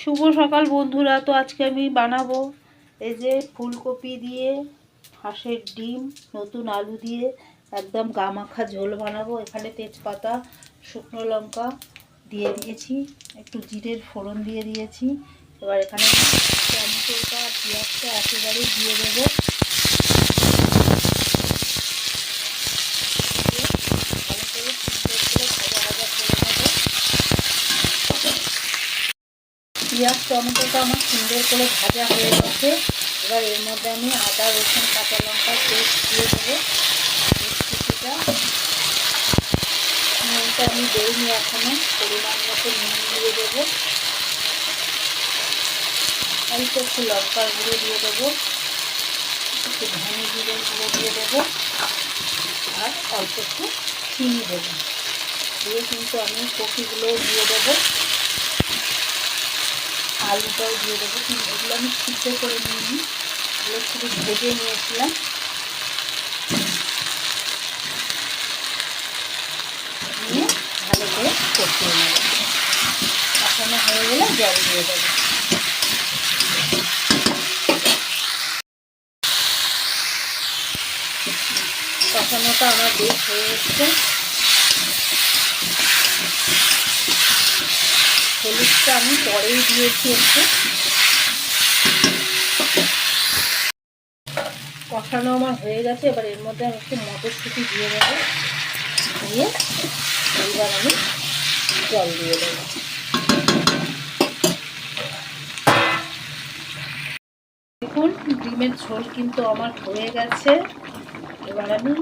শুভ সকাল বন্ধুরা। তো আজকে আমি বানাবো এই যে ফুলকপি দিয়ে হাঁসের ডিম, নতুন আলু দিয়ে একদম গামাখা ঝোল বানাবো। এখানে তেজপাতা, শুকনো লঙ্কা দিয়ে দিয়েছি, একটু জিরের ফোড়ন দিয়ে দিয়েছি। এবার এখানে টমেটোটা পেঁয়াজটা একেবারে দিয়ে দেবো। পেঁয়াজ টমেটোটা আমার সুন্দর করে ভাজা হয়ে গেছে। এবার এর মধ্যে আমি আদা রসুন কাঁচা লঙ্কা পেস্ট দিয়ে দেবো। পেস্টটা নুনটা আমি দিইনি এখনো, পরিমাণ মতো নুন দিয়ে দেবো। অল্প একটু লঙ্কার গুঁড়ো দিয়ে দেবো, একটু ধনে জিরের গুঁড়ো দিয়ে দেবো, আর অল্প একটু চিনি দেবো। দিয়ে কিন্তু আমি কপিগুলোও দিয়ে দেবো, আলুটাও দিয়ে দেবো। কিন্তু এগুলো আমি সিদ্ধ করে নিইনি, এগুলো শুধু ভেজে নিয়েছিলাম। নিয়ে ভালো করে কষিয়ে নেব। কষানো হয়ে গেলে জল দিয়ে দেবো। কষানোটা আমার বেশ হয়ে এসছে। হলুদটা আমি পরেই দিয়েছি একটু। কষানো আমার হয়ে গেছে। এবার এর মধ্যে আমি একটু মটরশুঁটি দিয়ে দেবো। দিয়ে এইবার আমি জল দিয়ে দেবো। দেখুন, ডিমের ঝোল কিন্তু আমার হয়ে গেছে। এবার আমি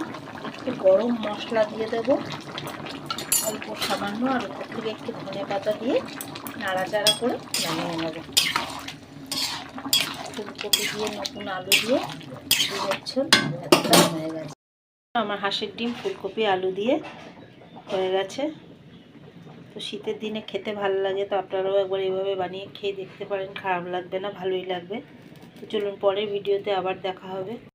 একটু গরম মশলা দিয়ে দেব, অল্প সামান্য, আর উপর থেকে একটু ধনে পাতা দিয়ে নাড়াচাড়া করে নামিয়ে নেব। ফুলকপি দিয়ে নতুন আলু দিয়ে ডিমের ঝোল একদম হয়ে গেছে। আমার হাঁসের ডিম ফুলকপি আলু দিয়ে হয়ে গেছে। তো শীতের দিনে খেতে ভালো লাগে, তো আপনারাও একবার এইভাবে বানিয়ে খেয়ে দেখতে পারেন, খারাপ লাগবে না, ভালোই লাগবে। তো চলুন, পরের ভিডিওতে আবার দেখা হবে।